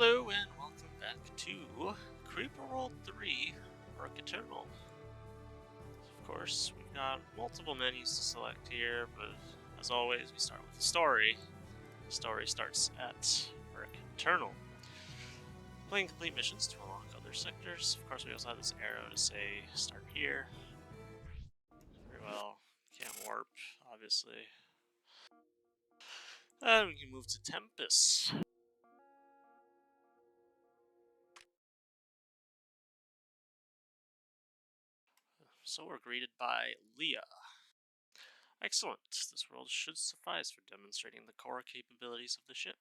Hello and welcome back to Creeper World 3 Arc Eternal. Of course, we've got multiple menus to select here, but as always, we start with the story. The story starts at Arc Eternal. Playing complete missions to unlock other sectors. Of course, we also have this arrow to say start here. Very well, can't warp, obviously. And we can move to Tempus. So we're greeted by Leah. Excellent. This world should suffice for demonstrating the core capabilities of the ship.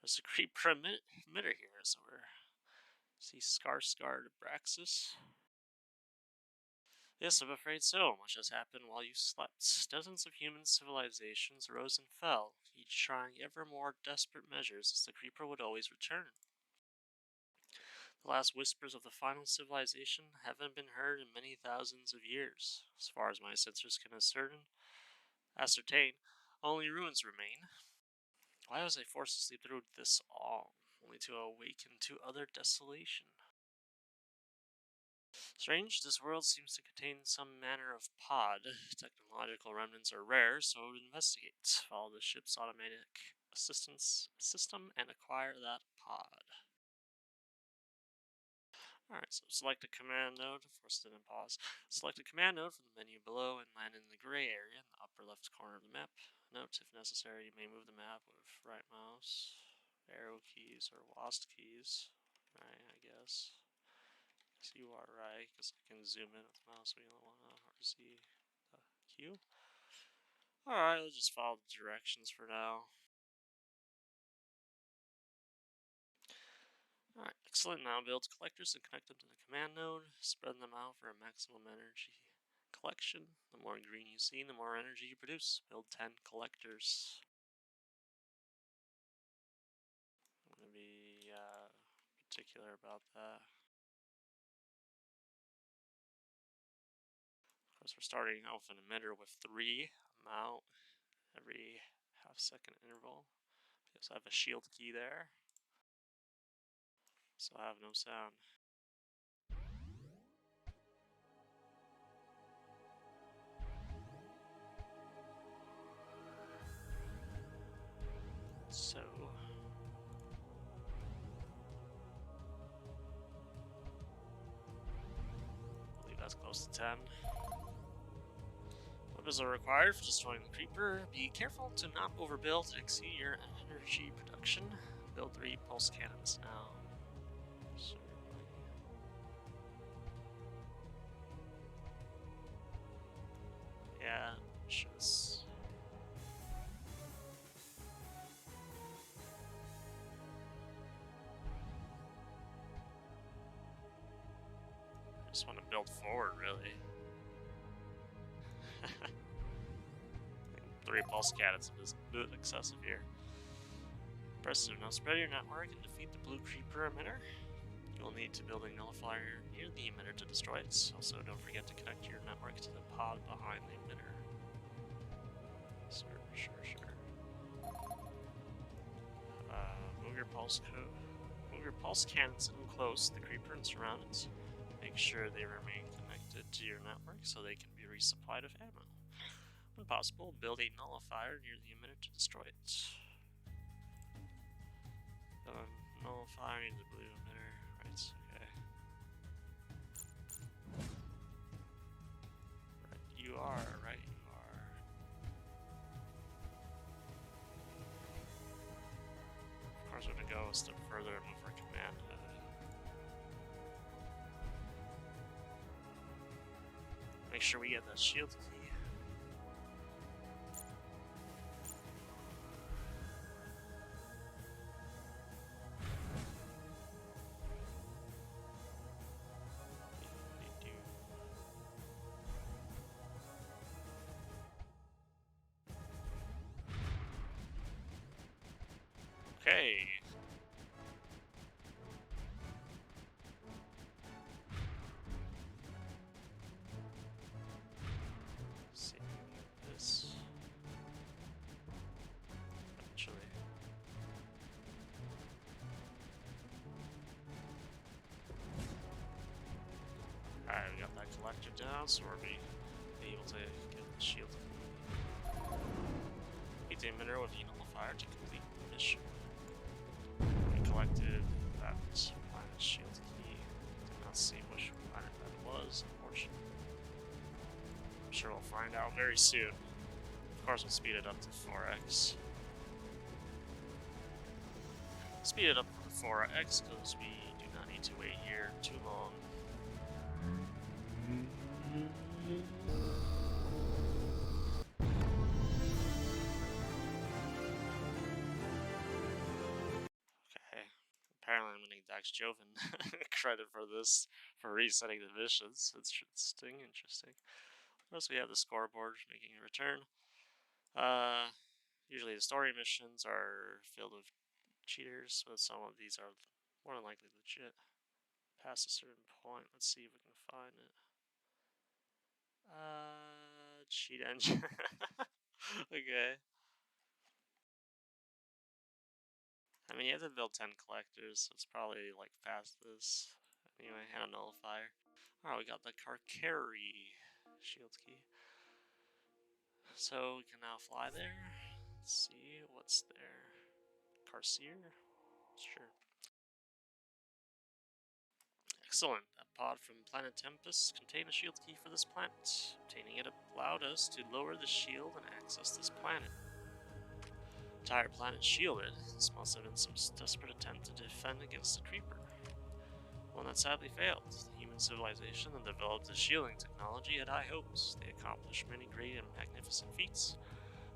There's a creeper emitter here, so we're see Skarsgard Abraxis. Yes, I'm afraid so. Much has happened while you slept. Dozens of human civilizations rose and fell, each trying ever more desperate measures as the creeper would always return. The last whispers of the final civilization haven't been heard in many thousands of years. As far as my sensors can ascertain, only ruins remain. Why was I forced to sleep through this all, only to awaken to utter desolation? Strange, this world seems to contain some manner of pod. Technological remnants are rare, so I would investigate. Follow the ship's automatic assistance system and acquire that pod. Alright, so select a command node, force it in pause. Select a command node from the menu below and land in the gray area in the upper left corner of the map. Note, if necessary, you may move the map with right mouse, arrow keys, or WASD keys. Right, I guess. So you are right, because I can zoom in with the mouse wheel or see the Q. Alright, let's just follow the directions for now. Alright, excellent. Now build collectors and connect them to the command node. Spread them out for a maximum energy collection. The more green you see, the more energy you produce. Build 10 collectors. I'm going to be particular about that. Of course, we're starting off an emitter with 3 mount every half-second interval. We also have a shield key there. So I have no sound. So I believe that's close to 10. Weapons are required for destroying the creeper. Be careful to not overbuild and exceed your energy production. Build 3 pulse cannons now. Yeah, just want to build forward, really. 3 pulse cannons is a bit excessive here. Press now spread your network and defeat the blue creeper emitter. You will need to build a nullifier near the emitter to destroy it. Also, don't forget to connect your network to the pod behind the emitter. Sure. Move your pulse cannons in close to the creeper and surround it. Make sure they remain connected to your network so they can be resupplied with ammo. When possible, build a nullifier near the emitter to destroy it. Nullifier near the blue emitter. Right, okay. Right, you are. Of course, we're going to go a step further and move our command. Make sure we get that shield key. Okay. Save this. Eventually. down, so we'll be able to get the shield. Beat the emitter with the nullifier to complete the mission. We collected that planet shield key. Did not see which planet that was, unfortunately. I'm sure we'll find out very soon. Of course, we'll speed it up to 4x. Speed it up to 4x because we do not need to wait here too long. Okay, apparently I'm gonna get Dax Joven credit for this, for resetting the missions. Interesting. First we have the scoreboard making a return. Usually the story missions are filled with cheaters, but some of these are more than likely legit. Past a certain point, let's see if we can find it. Cheat engine. Okay. I mean, you have to build 10 collectors, so it's probably like past this. Anyway, and a nullifier. Alright, we got the Carcere shield key. So we can now fly there. Let's see what's there. Carcere? Sure. Excellent. A pod from planet Tempus contained a shield key for this planet. Obtaining it allowed us to lower the shield and access this planet. Entire planet shielded. This must have been some desperate attempt to defend against the creeper. One that sadly failed. The human civilization that developed the shielding technology had high hopes. They accomplished many great and magnificent feats.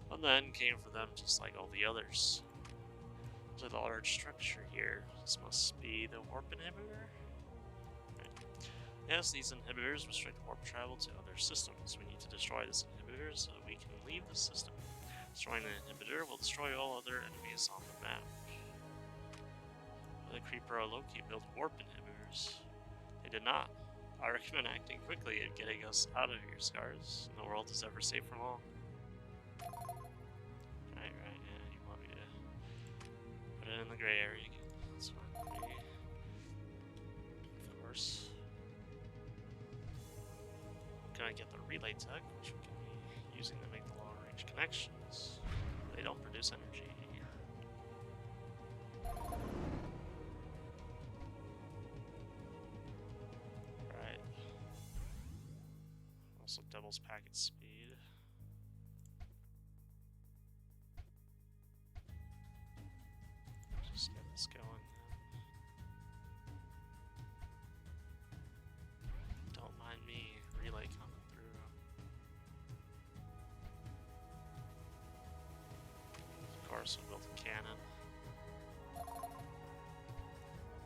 But then came for them just like all the others. There's a large structure here. This must be the warp inhibitor? Right. Yes, these inhibitors restrict warp travel to other systems. We need to destroy this inhibitor so we can leave the system. Destroying the inhibitor will destroy all other enemies on the map. The Creeper or Loki built warp inhibitors. They did not. I recommend acting quickly and getting us out of here, Scars. No world is ever safe for long. Right, yeah, you want me to put it in the gray area again. That's fine. Of course. I'm gonna get the relay tech, which we can be using to make the long range connections. They don't produce energy. Right. Also doubles packet speed. Just get this going. Don't mind me, relay coming through. Of course, we built a cannon.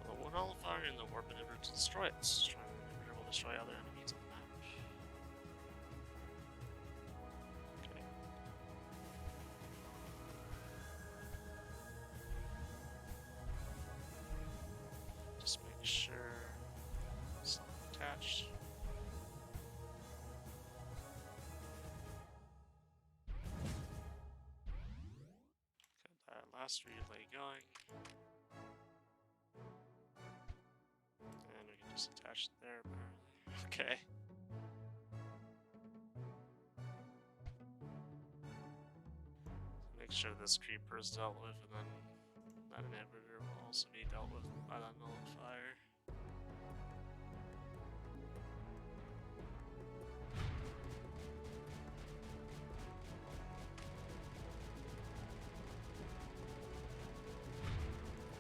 The one nullifier in the warp inhibitor to destroy it. Destroying the inhibitor will destroy other enemies on the map. Okay. Just make sure it's not attached. Got that last relay going. And we can just attach it there, apparently. Okay. Make sure this creeper is dealt with, and then that inhibitor will also be dealt with by that nullifier.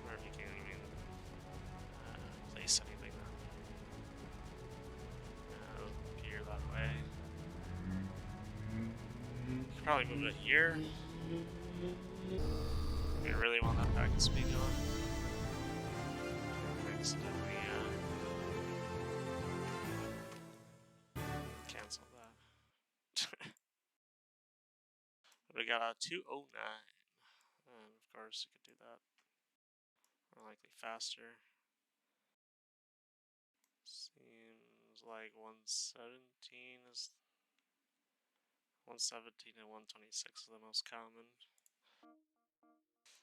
Or if you can't even place anything then. It'll appear that way. You could probably move it here. We really want that packet speed going. Accidentally, cancel that. We got a 209. And of course, you could do that. More likely faster. Seems like 117 is 117 and 126 are the most common.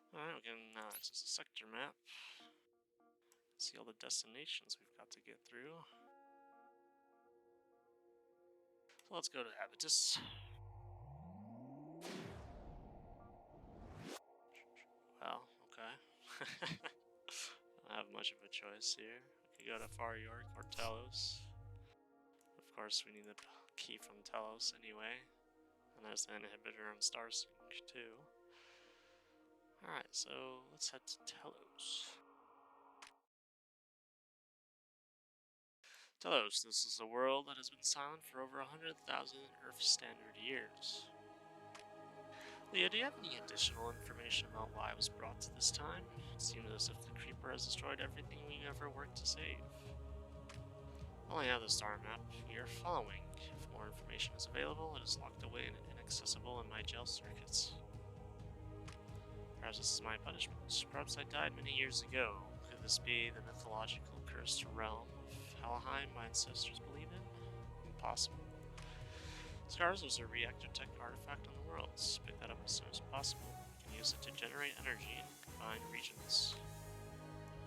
Alright, we can now access the sector map. See all the destinations we've got to get through. Let's go to Abitus. Well, okay. I don't have much of a choice here. We could go to Far York or Telos. Of course, we need the key from Telos anyway. And there's the inhibitor on Starsync too. Alright, so let's head to Telos. Telos, this is a world that has been silent for over 100,000 Earth Standard years. Leah, do you have any additional information about why I was brought to this time? It seems as if the Creeper has destroyed everything we ever worked to save. I only have the star map we are following. If more information is available, it is locked away and inaccessible in my jail circuits. Perhaps this is my punishment. Perhaps I died many years ago. Could this be the mythological cursed realm of Helheim my ancestors believe in? Impossible. Scars was a reactor tech artifact on the worlds. Pick that up as soon as possible. You can use it to generate energy and combine regions.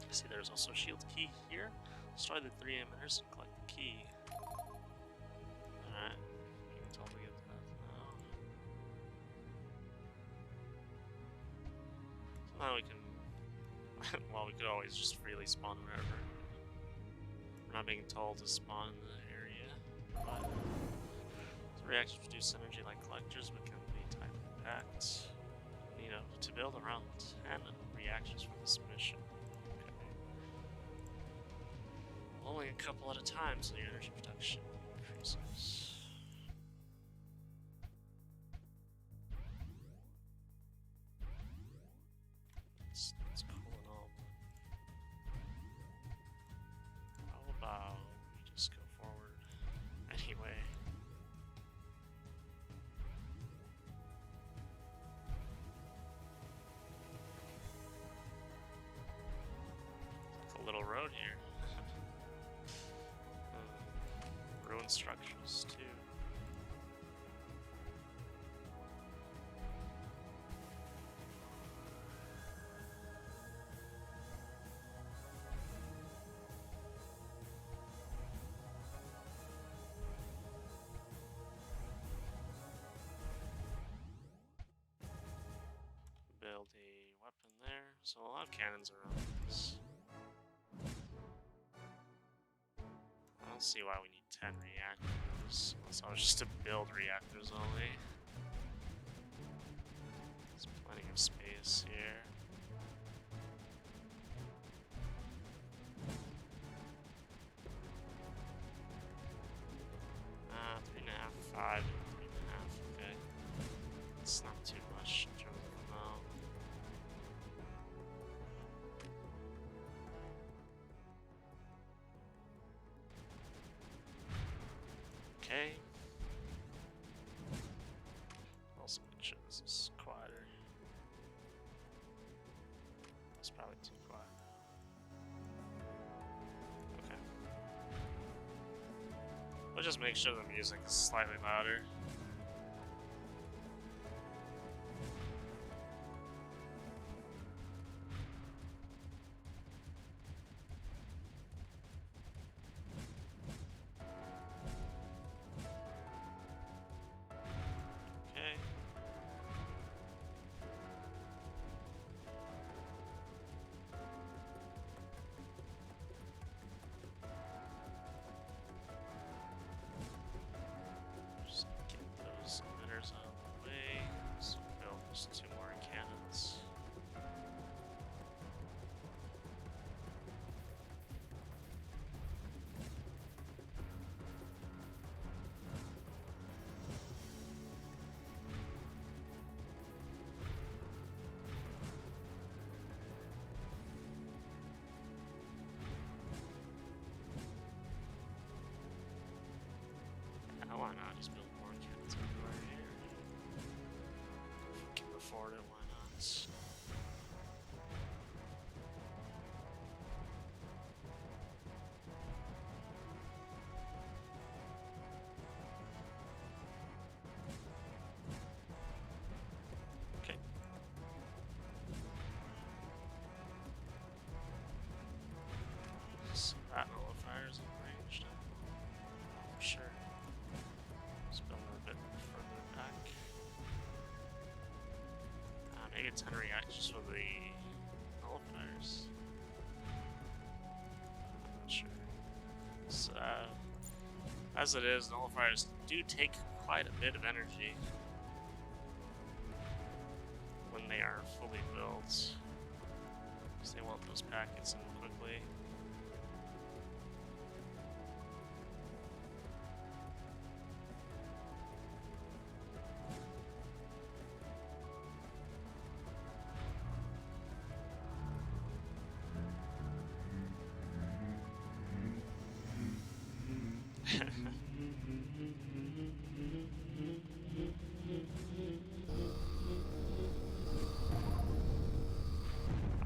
I see there's also a shield key here. Destroy the 3 emitters and collect the key. Alright. You can totally get that now. So now we can... well, we could always just freely spawn wherever. We're not being told to spawn in the area. But the reactors produce energy like collectors, but can be time impact. You know, to build around and reactors for this mission. Only a couple at a time, so your energy production increases. That's cool and all. How about we just go forward anyway? It's like a little road here. Ruined structures too. Build a weapon there. So a lot of cannons around this. I don't see why we need 10 reactors. Unless I was just to build reactors only. There's plenty of space here. Ah, 3.5, 5, and 3.5. Okay. It's not too much in terms of amount. Okay. Also make sure this is quieter. It's probably too quiet. Okay. We'll just make sure the music is slightly louder. Why not just build more cannons everywhere here? If we can afford it, why not? Okay. So that nullifier is ranged. For sure. get 10 reactors for the nullifiers. Not sure. So, as it is, nullifiers do take quite a bit of energy when they are fully built, because they want those packets in quickly.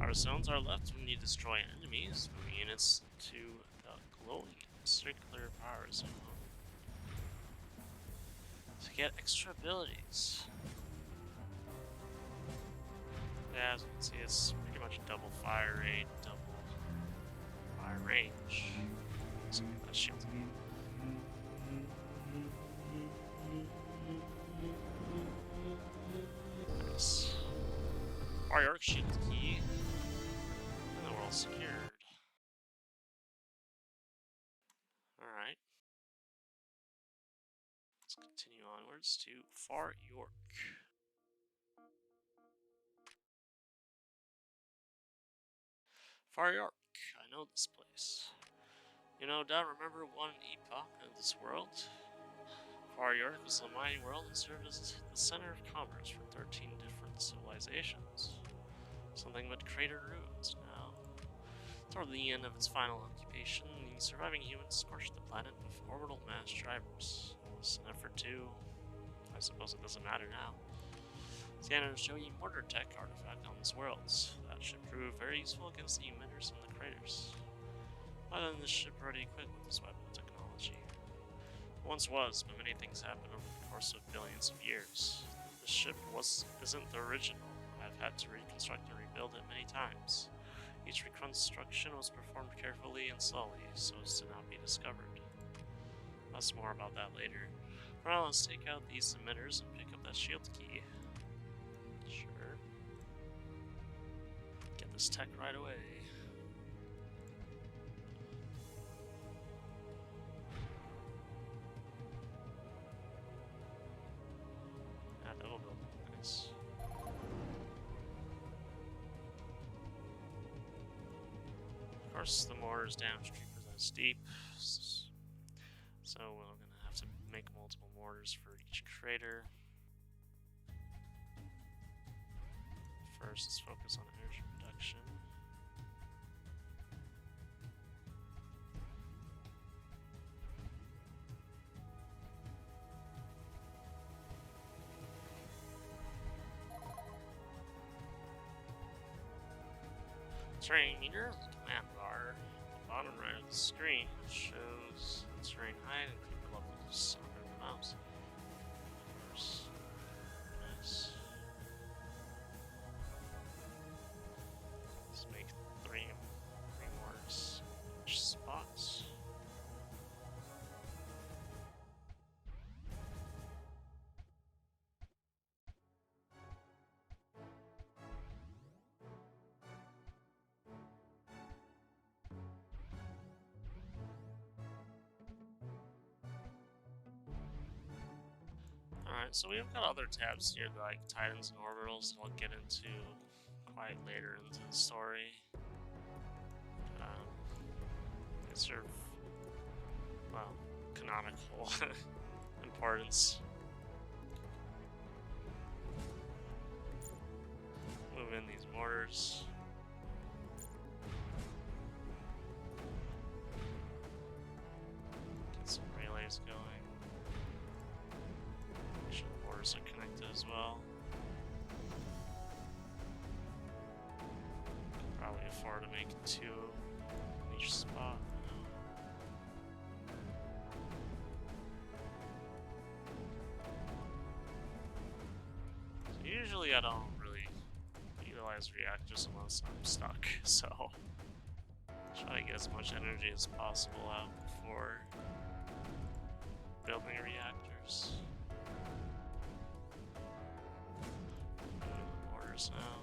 Our zones are left when you destroy enemies, moving units to the glowing circular power zone to get extra abilities. Yeah, as you can see, it's pretty much double fire rate, double fire range. So that shield. Nice. Our York shield key. And we're all secured. Alright. Let's continue onwards to Far York. Far York. I know this place. You no doubt remember one epoch of this world. Far York was a mining world and served as the center of commerce for 13 different civilizations. Something but cratered ruins now. Toward the end of its final occupation, the surviving humans scorched the planet with orbital mass drivers. It was an effort to... I suppose it doesn't matter now. Scanners show you mortar tech artifact on this world. That should prove very useful against the emitters and the craters. Other than this ship already equipped with this weapon technology. It once was, but many things happened over the course of billions of years. This ship isn't the original. I've had to reconstruct and rebuild it many times. Each reconstruction was performed carefully and slowly, so as to not be discovered. Lots more about that later. For now, let's take out these emitters and pick up that shield key. Sure. Get this tech right away. Ah, double build. Nice. Of course, the mortar's damage creep isn't as deep, so we're gonna have to make multiple mortars for each crater. First, let's focus on energy production. Terrain meter, the command bar, at the bottom right of the screen shows the terrain height and creeper levels under the mouse. Nice. Let's make three mortars each spots. Alright, so we've got other tabs here like Titans and Orbitals that I'll get into quite later into the story. They serve, well, canonical importance. Move in these mortars. Get some relays going. Make sure the mortars are connected as well. Could probably afford to make 2 in each spot. So usually I don't really utilize reactors unless I'm stuck, so try to get as much energy as possible out before building reactors. creepers now.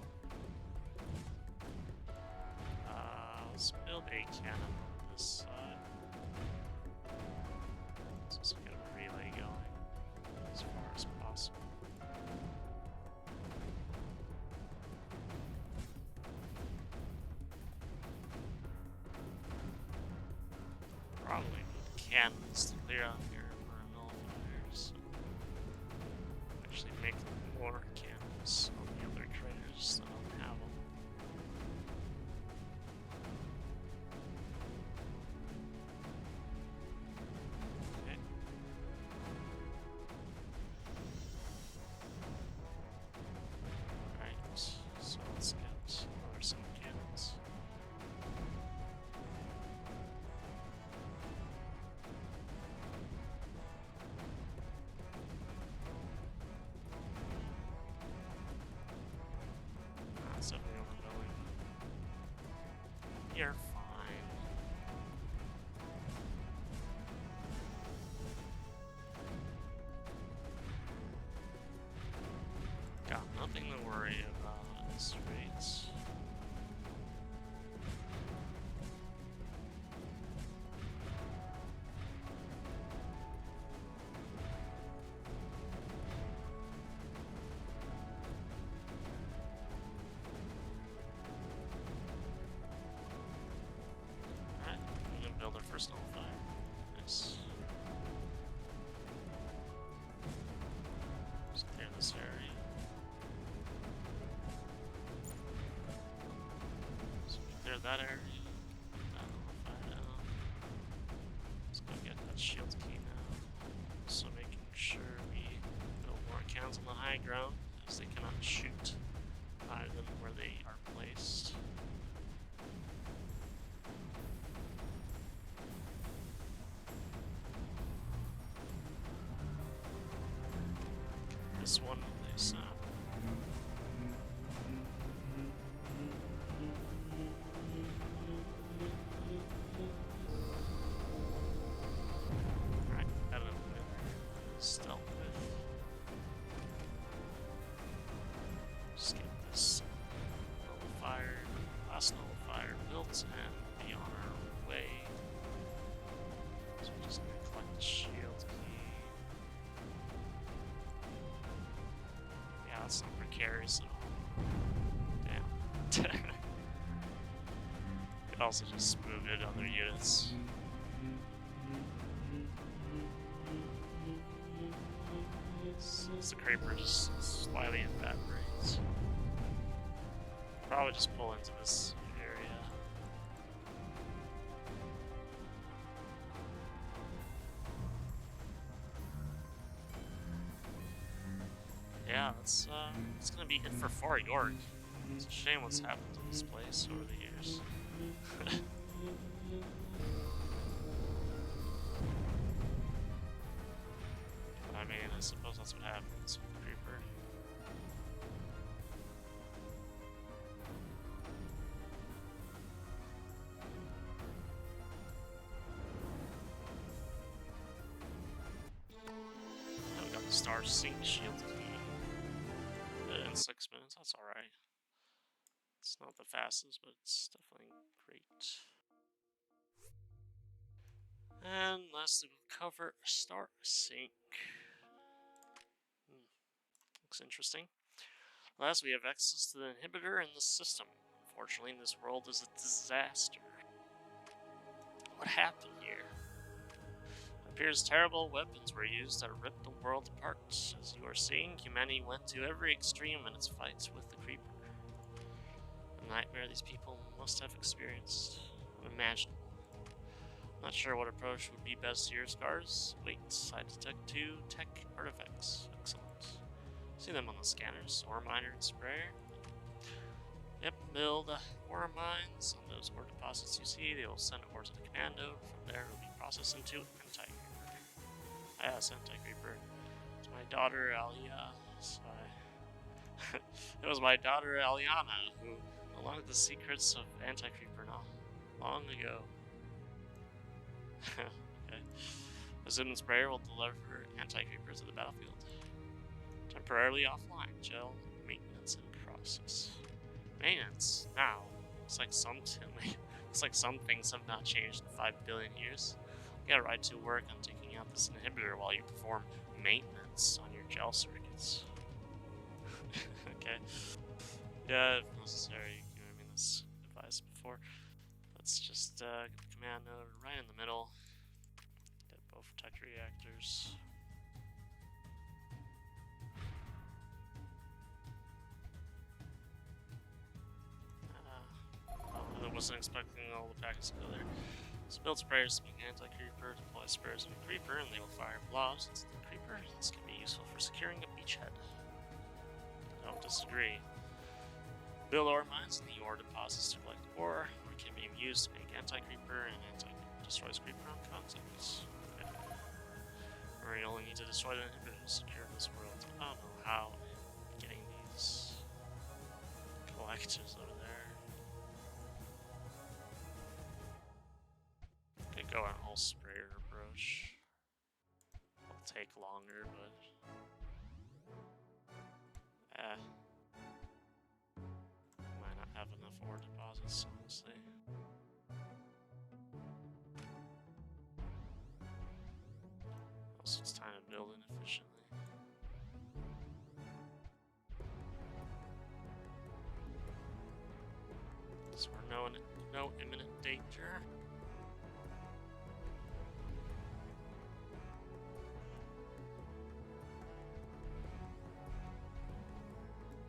Let's build a cannon on this side. Let's also get a relay going as far as possible. Probably with cannons to clear out here for nullifiers. Actually make more cannons on the other traitors that don't have them. Okay. Alright, so let's get another some cannons. That's every other building. You're fine. Got nothing to worry about at this rate. Alright, we're gonna build our first nullifier. Nice. Just clear this area. So we clear that area. That nullify down. Let's go get that shield key now. So making sure we build more cannons on the high ground, as they cannot shoot higher than where they are placed. This one place now. Alright, got another stealth with. Just get this nullifier, last nullifier built, and be on our way. So we're just gonna collect the shield key. Yeah, that's not for carry, so. Damn. Could also just move it other units. Since the creeper just slightly evaporates. Probably just pull into this area. Yeah, that's gonna be it for York. It's a shame what's happened to this place over the years. I mean, I suppose that's what happens with the creeper. Now we got the Starsync shield key. In 6 minutes, that's alright. It's not the fastest, but it's definitely great. And lastly, we'll cover Starsync. Looks interesting. Last, we have access to the inhibitor in the system. Unfortunately, this world is a disaster. What happened here? It appears terrible weapons were used that ripped the world apart. As you are seeing, humanity went to every extreme in its fights with the creeper. A nightmare these people must have experienced. Unimaginable. Not sure what approach would be best here, Scars. Wait, I detect 2 tech artifacts. Excellent. See them on the scanners. Ore miner and sprayer. Yep, build ore mines on those ore deposits you see. They will send ore to the commando. From there, it will be processed into anti-creeper. Yes, anti-creeper. It's my daughter, Alia. It was my daughter, Aliana, who unlocked the secrets of anti-creeper long ago. Okay. The Zoom sprayer will deliver anti-creeper to the battlefield. Temporarily offline. Gel maintenance in progress. Abraxis. Maintenance. Now, looks like some things have not changed in 5 billion years. You gotta right to work on taking out this inhibitor while you perform maintenance on your gel circuits. Okay. Yeah, if necessary, you know what I mean, this device before. Let's just get the command node right in the middle. Get both protect reactors. I wasn't expecting all the packets to go there. So build sprayers to make anti-creeper, deploy sprayers on a creeper, and they will fire blobs into the creeper. This can be useful for securing a beachhead. Don't disagree. Build ore mines in the ore deposits to collect ore, or can be used to make anti-creeper and destroys creeper on contacts. Okay. Or you only need to destroy the inhibitor to secure this world. I don't know how I'm getting these collectors over there. Could go an all sprayer approach. It'll take longer, but might not have enough ore deposits, honestly. Also, it's time to build inefficiently. So we're no imminent danger.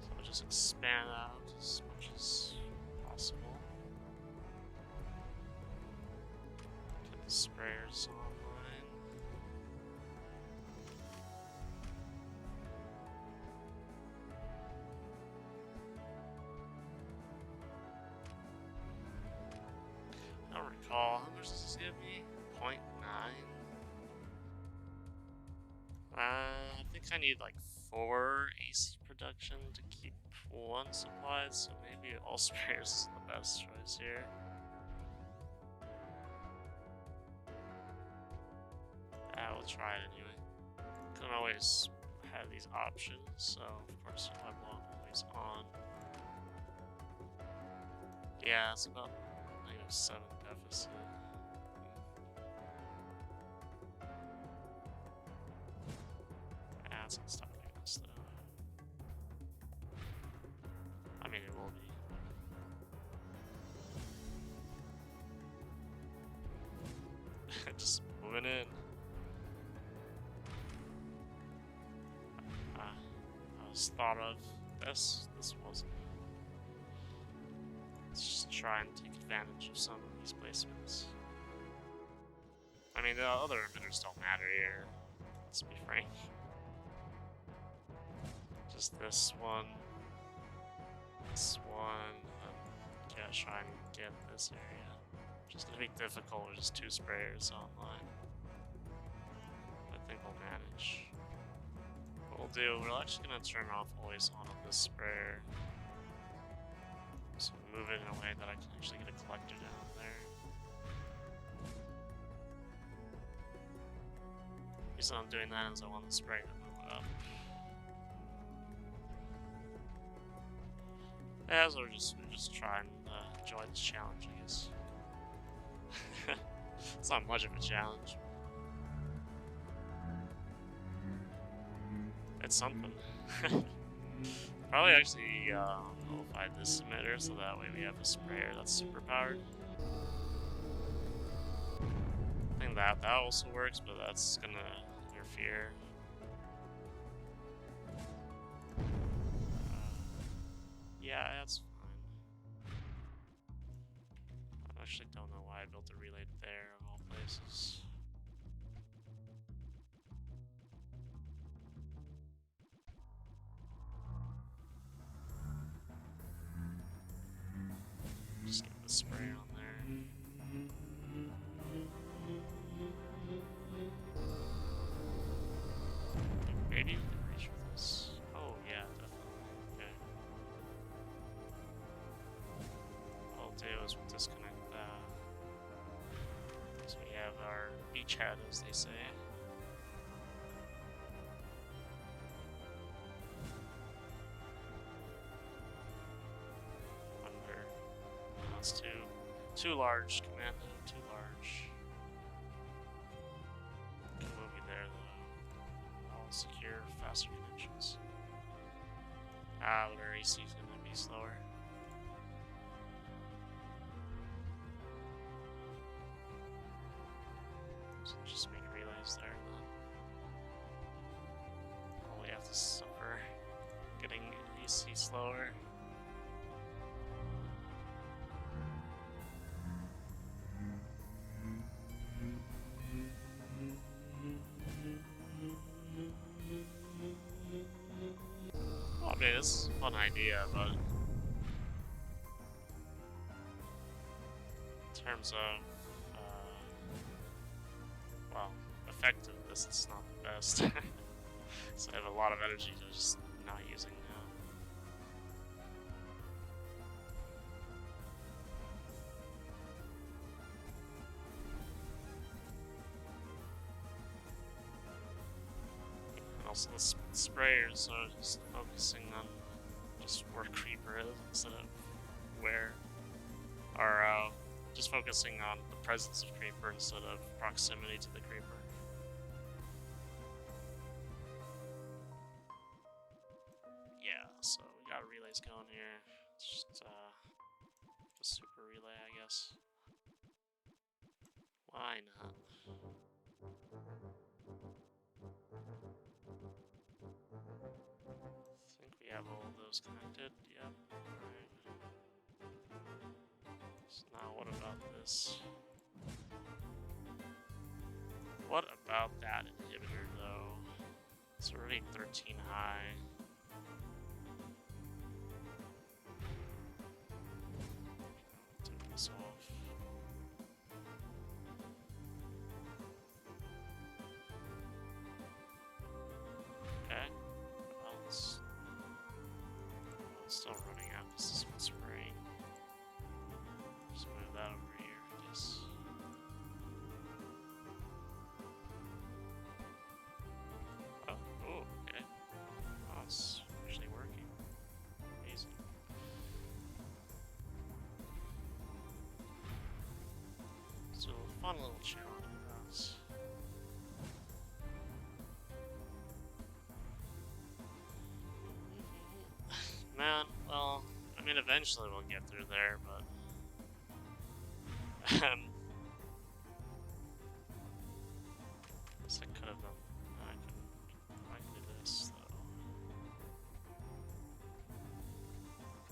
So I'll just expand out as much as possible. Get the sprayers online. I don't recall. How much does this give me? 0.9? I think I need like 4 AC production to keep 1 supplied, so maybe all sprayers is the best choice here. We'll try it anyway. Can always have these options, so of course you'll have one always on. Yeah, it's about -7 deficit. It's not stopping us though. I mean, it will be. Just moving in. I was thought of this. This wasn't. Let's just try and take advantage of some of these placements. I mean, the other emitters don't matter here. Let's be frank. Just this one. Gotta try and get this area. Just gonna be difficult with just 2 sprayers online. I think we'll manage. What we'll do, we're actually gonna turn off always on this sprayer. So move it in a way that I can actually get a collector down there. The reason I'm doing that is I want the spray to move up. Yeah, so we're just trying to enjoy this challenge, I guess. It's not much of a challenge. It's something. Probably actually nullify this emitter so that way we have a sprayer that's super powered. I think that also works, but that's gonna interfere. Yeah, that's fine. I actually don't know why I built a relay there of all places. Just get the spray on there. Maybe we can reach with this. Oh yeah, definitely. Okay. What I'll do is we'll disconnect that. So we have our beachhead, as they say. that's too large. Command too large. Can move you there though. I'll secure faster connections. Ah, but our AC is gonna be slower. So just make relays there then. Only have to suffer getting AC slower. I mean, this is a fun idea, but in terms of, well, effectiveness, it's not the best. So I have a lot of energy to just not using now. And also the sprayers are just focusing on just where Creeper is instead of where, or just focusing on the presence of Creeper instead of proximity to the Creeper. Yeah, so we got relays going here. It's just a super relay, I guess. Why not? I think we have all of those connected. Yep. Alright. So now what about this? What about that inhibitor though? It's already 13 high. Take this off. Okay. Well, it's still running out. This is what's spraying. Just move that over here, I guess. Oh, okay. Oh, it's actually working. Amazing. So, a fun little challenge with us. Man, well, I mean, eventually we'll get through there, but I guess I could have done. I can do this though.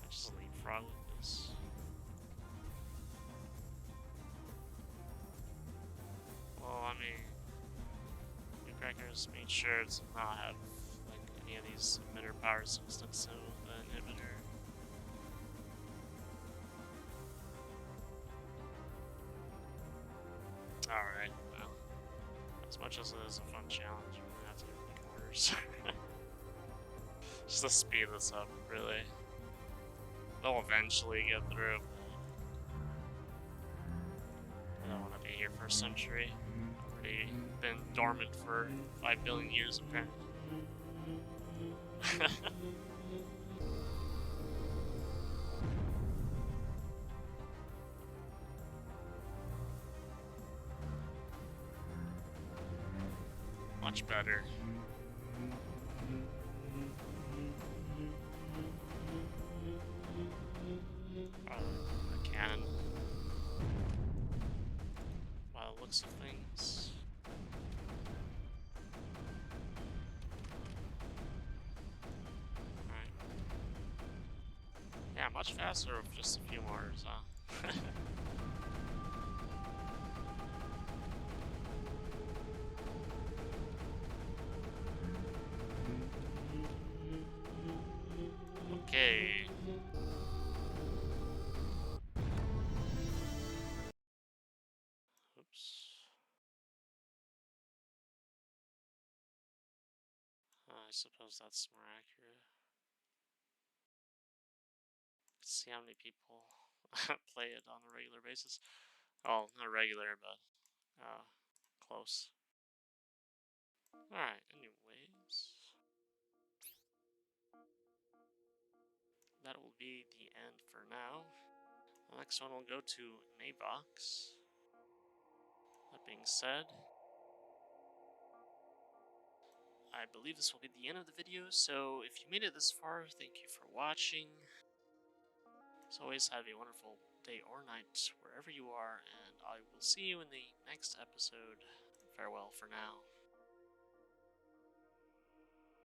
I just leapfrog with this. Well, I mean, new crackers made sure to not have like any of these emitter power systems with the inhibitor. Alright, well, as much as it is a fun challenge, I'm gonna have to make orders. Just to speed this up, really. They'll eventually get through. I don't want to be here for a century. I've already been dormant for 5 billion years, apparently. Much better. A cannon. By the looks of things. Alright. Yeah, much faster with just a few mortars, huh? Okay. Oops. I suppose that's more accurate. See how many people play it on a regular basis. Oh, not regular, but close. Alright, anyways. That will be the end for now. The next one will go to Navox. That being said, I believe this will be the end of the video, so if you made it this far, thank you for watching. As always, have a wonderful day or night wherever you are, and I will see you in the next episode. Farewell for now.